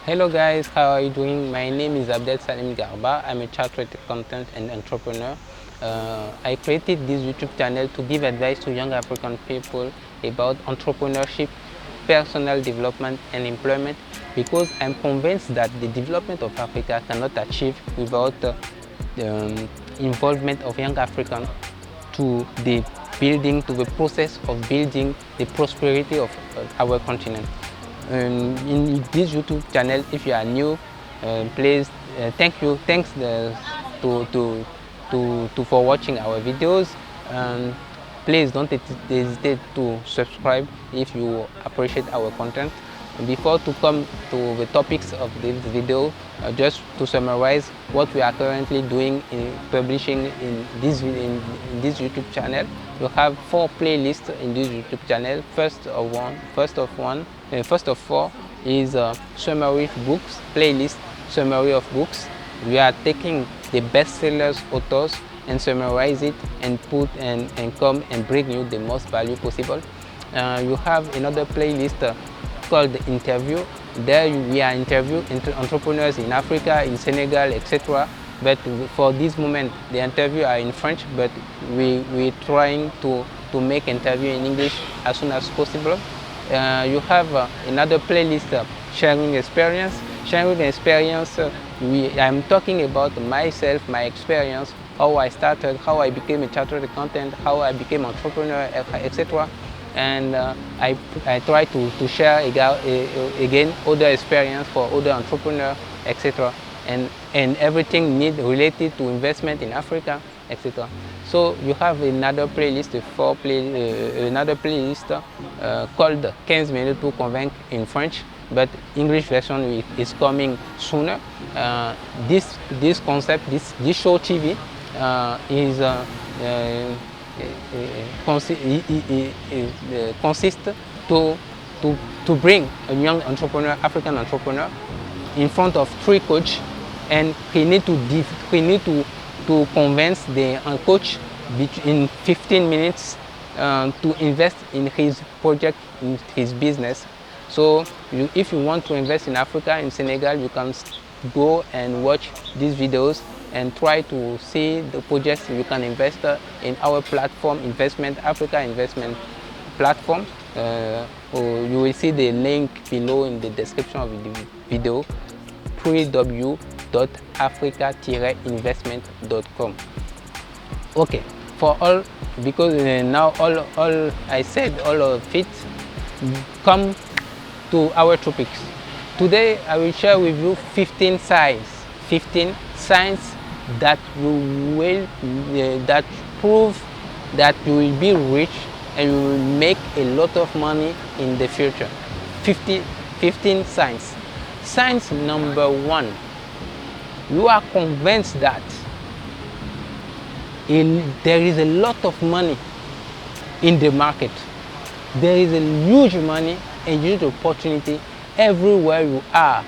Hello guys, how are you doing? My name is Abdel Salim Garba. I'm a chartered accountant and entrepreneur. I created this YouTube channel to give advice to young African people about entrepreneurship, personal development and employment, because I'm convinced that the development of Africa cannot achieve without the involvement of young Africans to the process of building the prosperity of our continent. In this YouTube channel, if you are new, please thanks to, to, for watching our videos. Please don't hesitate to subscribe if you appreciate our content. Before to come to the topics of this video, just to summarize what we are currently doing in publishing in this YouTube channel. You have 4 playlists in this YouTube channel. First of all is summary of books playlist, summary of books. We are taking the bestsellers authors and summarize it and come and bring you the most value possible. You have another playlist called the interview. There we are interviewing entrepreneurs in Africa, in Senegal, etc. But for this moment, the interview are in French, but we're trying to make interview in English as soon as possible. You have another playlist, sharing experience. Sharing experience, I'm talking about myself, my experience, how I started, how I became a chartered accountant, how I became entrepreneur, etc. And I try to share again other experience for other entrepreneurs, etc. And everything related to investment in Africa, etc. So you have another playlist, another playlist called 15 minutes pour convaincre in French, but English version is coming sooner. This concept, this show TV is consists to bring a young entrepreneur, African entrepreneur, in front of 3 coaches, and he need to convince the coach in 15 minutes to invest in his project, in his business. So if you want to invest in Africa, in Senegal, you can go and watch these videos and try to see the projects you can invest in our platform, Africa investment platform. You will see the link below in the description of the video, www.africa-investment.com. Okay, for all, because now all I said, all of it, come to our topics. Today I will share with you 15 signs that that prove that you will be rich and you will make a lot of money in the future. 15 signs. Signs number 1. You are convinced that there is a lot of money in the market. There is a huge money and huge opportunity everywhere you are.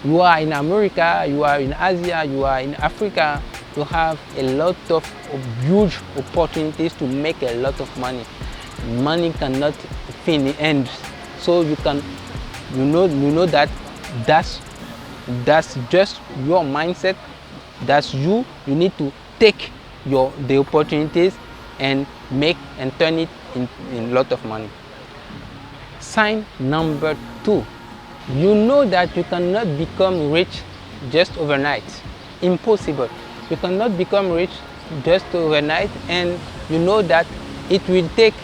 You are in America, you are in Asia, you are in Africa. You have a lot of huge opportunities to make a lot of money. Money cannot end. So you know that that's just your mindset. That's you. You need to take the opportunities and turn it in a lot of money. Sign number 2. You know that you cannot become rich just overnight. Impossible. You cannot become rich just overnight, and you know that it will take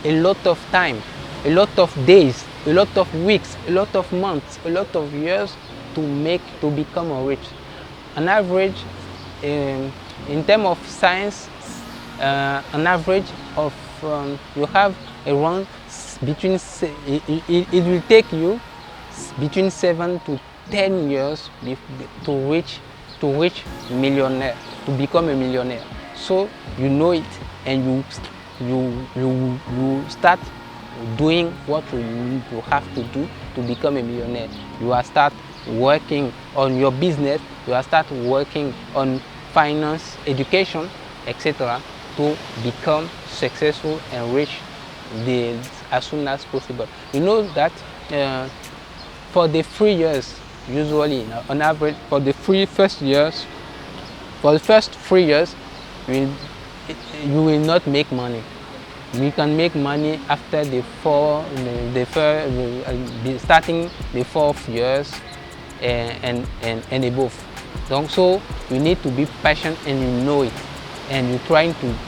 a lot of time, a lot of days, a lot of weeks, a lot of months, a lot of years to become rich. An average, in terms of science, an average of you have around between it will take you between 7 to 10 years to reach millionaire, to become a millionaire. So you know it, and you start doing what you have to do to become a millionaire. You are start working on your business, you are start working on finance, education, etc. to become successful and rich as soon as possible. You know that for the 3 years usually on average for the first years, for the first 3 years, you you will not make money. We can make money after starting the 4th years and above. Donc, so you need to be patient and you know it. And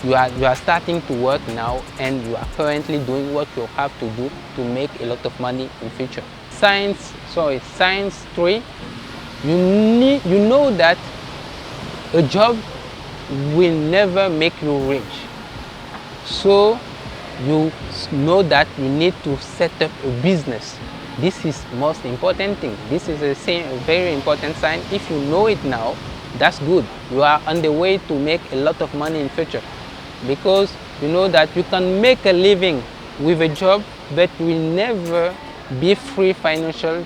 you are starting to work now, and you are currently doing what you have to do to make a lot of money in future. Science 3, you know that a job will never make you rich. So you know that you need to set up a business. This is most important thing. This is a very important sign. If you know it now, that's good. You are on the way to make a lot of money in future, because you know that you can make a living with a job, but you will never be free financial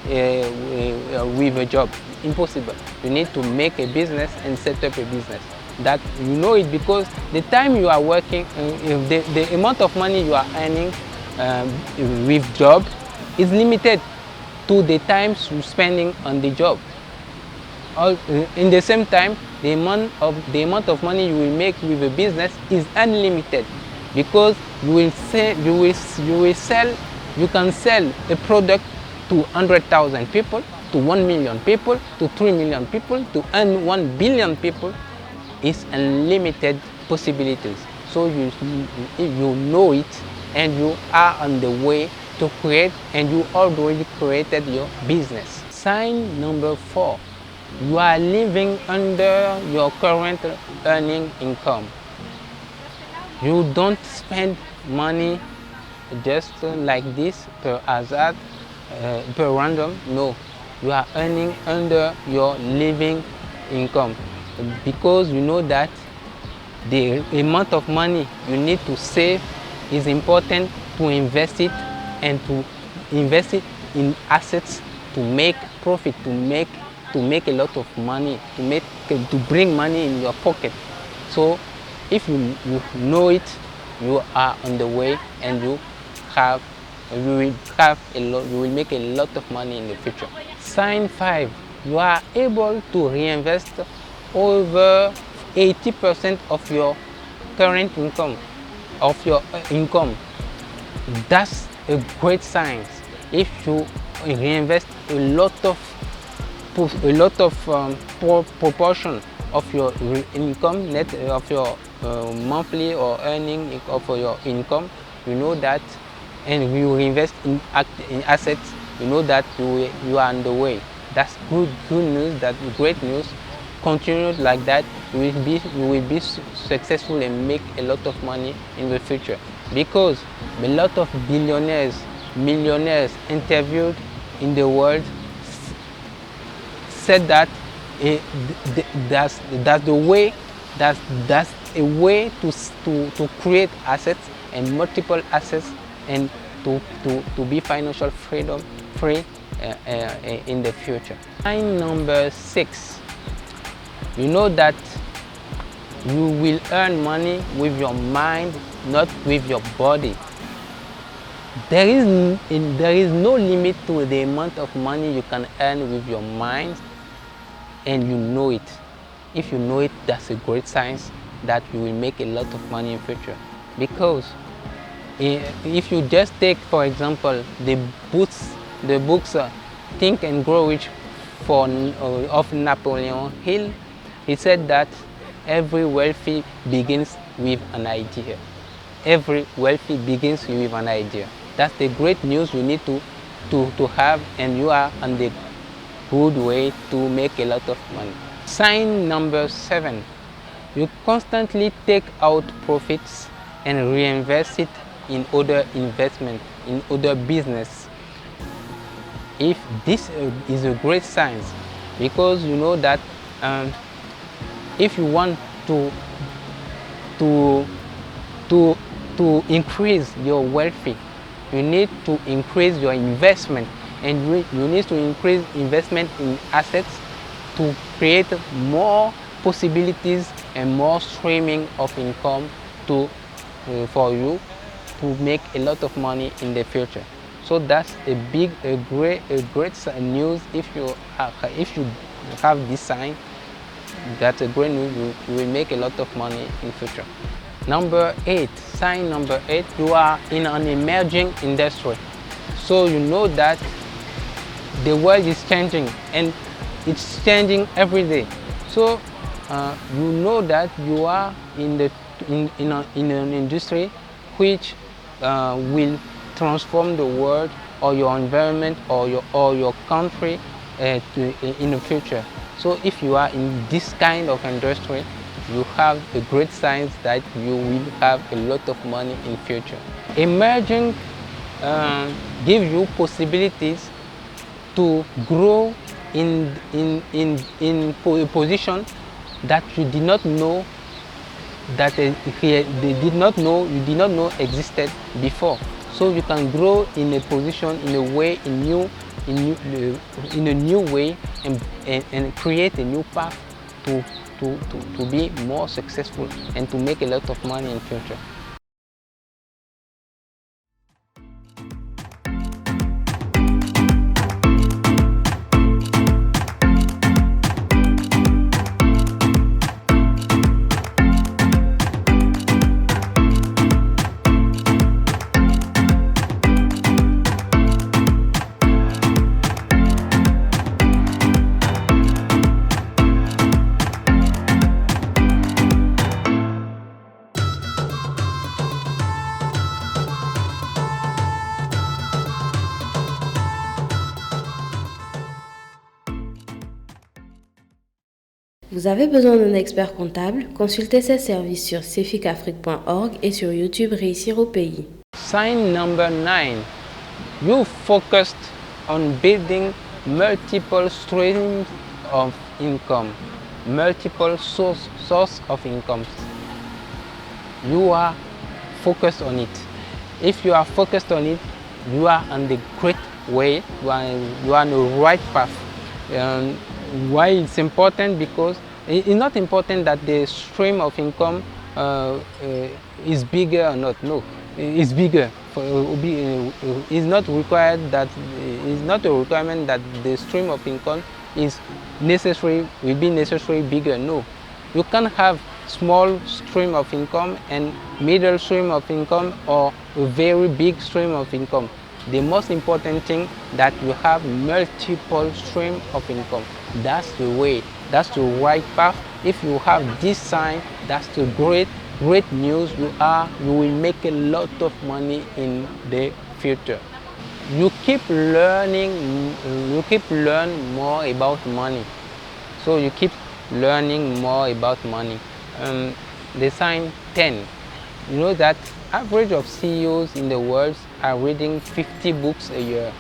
with a job. Impossible. You need to make a business and set up a business. That you know it, because the time you are working, the amount of money you are earning with job is limited to the times you're spending on the job. In the same time, the amount of money you will make with a business is unlimited, because you can sell a product to 100,000 people, to 1 million people, to 3 million people, to 1 billion people. It's unlimited possibilities. So you know it, and you are on the way to create, and you already created your business. Sign number 4. You are living under your current earning income. You don't spend money just like this per hazard, per random. No, you are earning under your living income, because you know that the amount of money you need to save is important to invest it, and to invest it in assets to make profit, to make a lot of money, to bring money in your pocket. So if you know it, you are on the way, and you will make a lot of money in the future. Sign 5. You are able to reinvest over 80% of your current income, That's a great sign. If you reinvest a lot of proportion of your income, net of your monthly or earning of your income, you know that, and you reinvest in assets, you know that you are on the way. That's good news. That's great news. Continue like that. You will be successful and make a lot of money in the future, because a lot of billionaires, millionaires interviewed in the world said that that's a way to create assets and multiple assets, and to be financial free in the future. Sign number 6. You know that you will earn money with your mind, not with your body. There is no limit to the amount of money you can earn with your mind, and you know it. If you know it, that's a great sign that you will make a lot of money in future. Because if you just take, for example, the books Think and Grow Rich of Napoleon Hill, he said that every wealthy begins with an idea. Every wealthy begins with an idea. That's the great news you need to have, and you are on the good way to make a lot of money. Sign number 7. You constantly take out profits and reinvest it in other investment, in other business. If this is a great sign, because you know that if you want to increase your wealthy, you need to increase your investment, and you need to increase investment in assets to create more possibilities and more streaming of income for you to make a lot of money in the future. So that's a great news. If you have this sign, that's a great news. You will make a lot of money in future. Number 8, sign number 8, you are in an emerging industry. So you know that the world is changing and it's changing every day. So you know that you are in an industry which will transform the world or your environment or your country in the future. So if you are in this kind of industry, you have a great signs that you will have a lot of money in future. Emerging gives you possibilities to grow in a position that you did not know you did not know existed before. So you can grow in a position in a new way and create a new path to be more successful and to make a lot of money in future. Vous avez besoin d'un expert comptable? Consultez ses services sur ceficafrique.org et sur YouTube Réussir au pays. Sign number 9. You focused on building multiple streams of income, multiple source of income. You are focused on it. If you are focused on it, you are on the great way. You are on the right path. Why it's important? Because it's not important that the stream of income is bigger or not. No, it's bigger. It's not required that it's not a requirement that the stream of income will be necessary bigger. No, you can have small stream of income and middle stream of income or a very big stream of income. The most important thing that you have multiple stream of income. That's the way. That's the right path. If you have this sign, that's the great news. You will make a lot of money in the future. You keep learning. You keep learning more about money. So you keep learning more about money. The sign 10. You know that average of CEOs in the world are reading 50 books a year.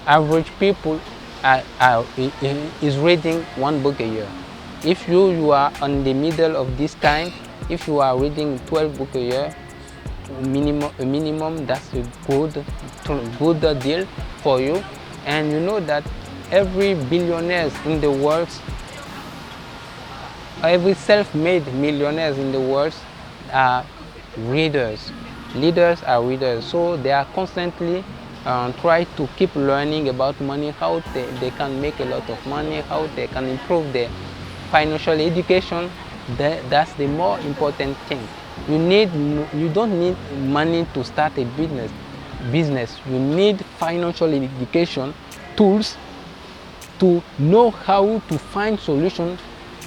Average people is reading 1 book a year. If you are on the middle of this time, if you are reading 12 books a year, minimum, that's a good deal for you. And you know that every billionaires in the world, every self-made millionaires in the world are readers. Leaders are readers, so they are constantly try to keep learning about money, how they can make a lot of money, how they can improve their financial education. That's the more important thing. You don't need money to start a business. You need financial education tools to know how to find solutions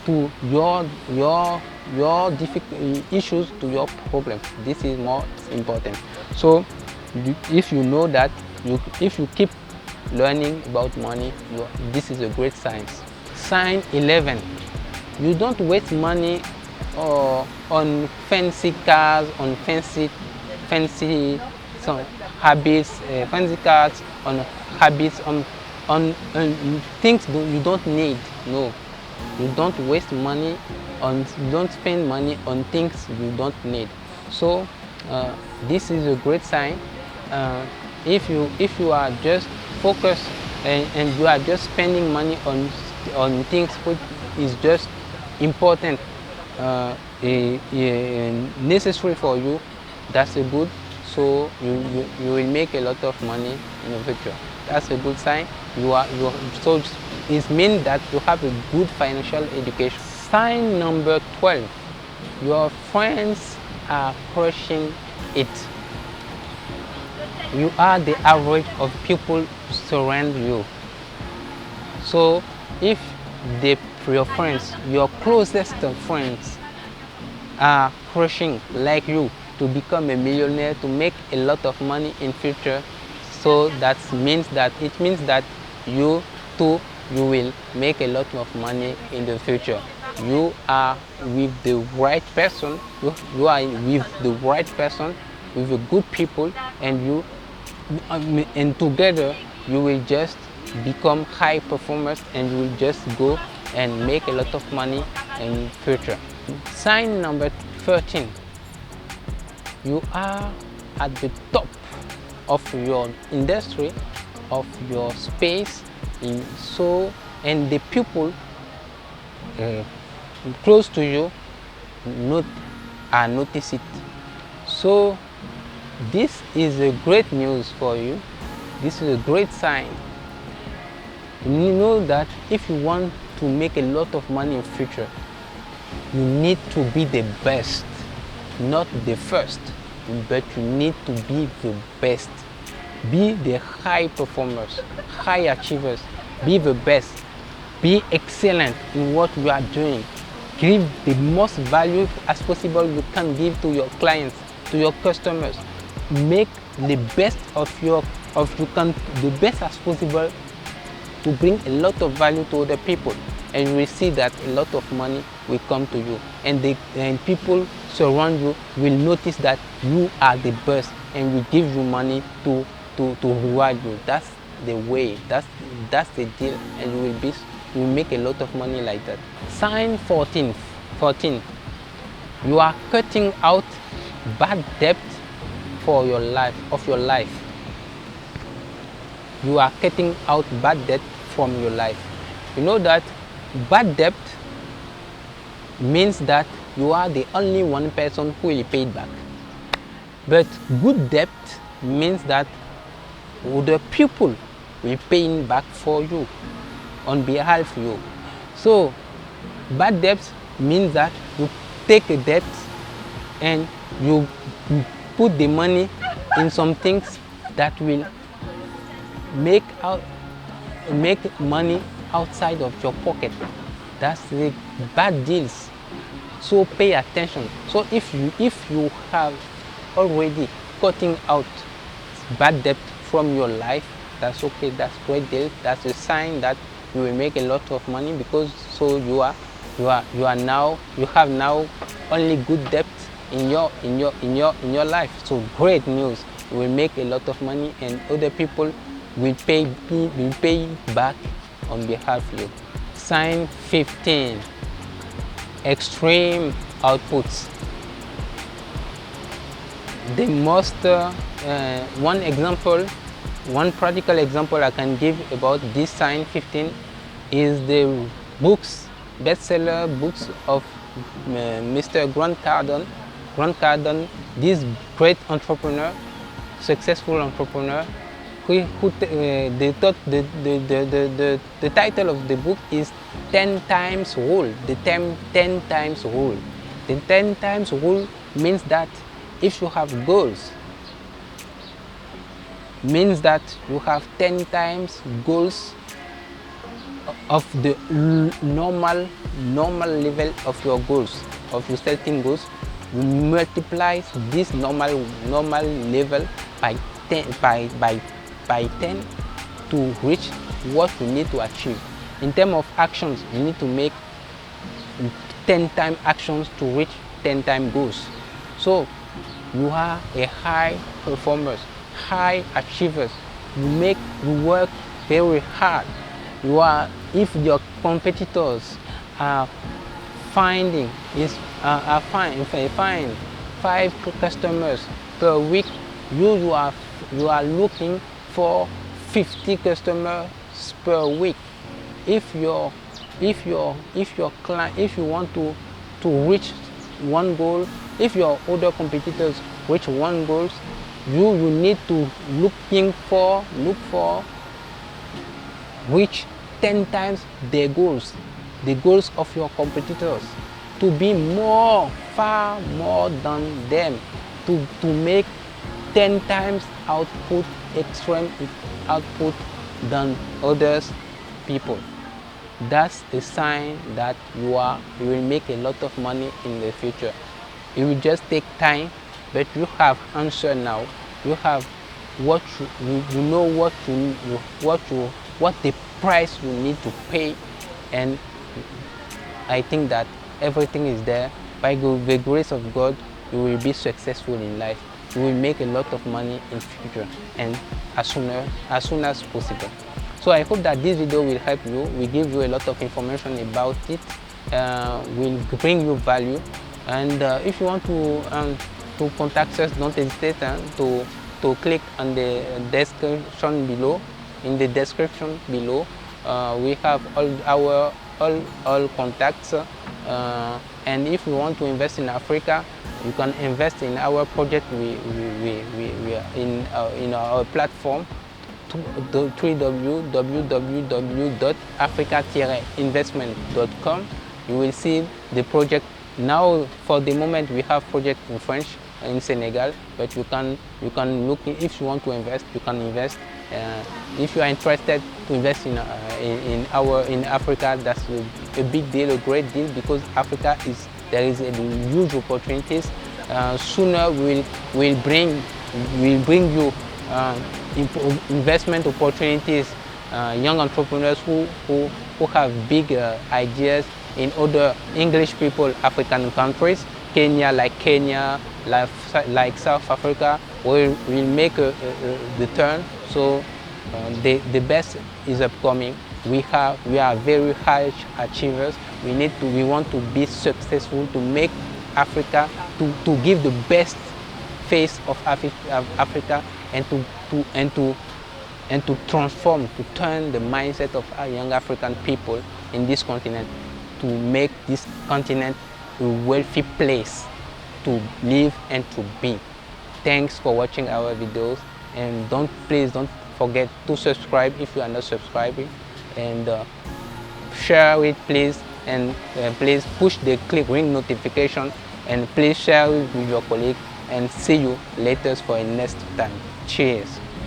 to your difficult issues, to your problems. This is more important. So if you know that, if you keep learning about money, this is a great science. Sign 11. You don't waste money on fancy cars, on fancy habits, fancy cars, on habits, on things you don't need. No, you don't waste money you don't spend money on things you don't need. So this is a great sign. If you are just focused and you are just spending money on things which is just important, necessary for you, that's a good. so you will make a lot of money in the future. That's a good sign. So it means that you have a good financial education. Sign number 12, your friends are crushing it. You are the average of people surround you. So if your friends, your closest friends, are crushing like you to become a millionaire, to make a lot of money in future, so it means that you too, you will make a lot of money in the future. You are with the right person, you are with the right person, with the good people, and and together you will just become high performers, and you will just go and make a lot of money in future. Sign number 13, you are at the top of your industry, of your space, and the people close to you notice it. So this is a great news for you. This is a great sign. You know that if you want to make a lot of money in future, you need to be the best, not the first, but you need to be the best. Be the high performers, high achievers. Be the best. Be excellent in what you are doing. Give the most value as possible you can give to your clients, to your customers. Make the best the best as possible to bring a lot of value to other people, and you will see that a lot of money will come to you, and people surround you will notice that you are the best, and will give you money to reward you. That's the way, that's the deal, and you will make a lot of money like that. Sign 14, you are cutting out bad debt of your life. You are cutting out bad debt from your life. You know that bad debt means that you are the only one person who will pay it back. But good debt means that other people will pay it back for you, on behalf of you. So bad debt means that you take a debt and you put the money in some things that will make money outside of your pocket. That's the bad deals. So pay attention. So if you have already cutting out bad debt from your life, that's okay. That's great deal. That's a sign that you will make a lot of money, because so you have now only good debt in your life. So great news. You will make a lot of money, and other people will pay back on behalf of you. Sign 15, extreme outputs. The most one practical example I can give about this sign 15 is the bestseller books of Mr. Grant Cardone, this great entrepreneur, successful entrepreneur. The title of the book is 10 times rule. The 10 times rule. The 10 times rule means that if you have goals, means that you have 10 times goals of the normal level of your goals, of your setting goals. You multiply this normal level by 10 to reach what you need to achieve. In terms of actions, you need to make 10 times actions to reach 10 times goals. So you are a high performers, high achievers. You work very hard. If your competitors are finding 5 customers per week, you are looking for 50 customers per week. If you want to reach one goal, if your other competitors reach one goal, you need to look for reach 10 times the goals of your competitors, to be far more than them, to make 10 times extreme output than others people. That's a sign that you will make a lot of money in the future. It will just take time, but you have answer now. You have what you know what the price you need to pay, and I think that everything is there. By the grace of God, you will be successful in life. You will make a lot of money in future, and as soon as possible. So I hope that this video will help you, will give you a lot of information about it, will bring you value. And if you want to contact us, don't hesitate to click on the description below. In the description below, we have all contacts. And if you want to invest in Africa, you can invest in our project. We are in our platform, www.africa-investment.com. You will see the project. Now, for the moment, we have project in French in Senegal, but you can look if you want to invest. You can invest. If you are interested to invest in Africa, that's a big deal, a great deal, because Africa there is a huge opportunities. Sooner will bring you investment opportunities, young entrepreneurs who have big ideas in other English people African countries. Kenya, like South Africa will make the turn. So the best is upcoming. We are very high achievers. We want to be successful, to make Africa, to give the best face of Africa, and to transform, to turn the mindset of our young African people in this continent, to make this continent a wealthy place to live and to be. Thanks for watching our videos, and please don't forget to subscribe if you are not subscribing, and share it please, and please push the ring notification, and please share it with your colleague, and see you later for a next time. Cheers.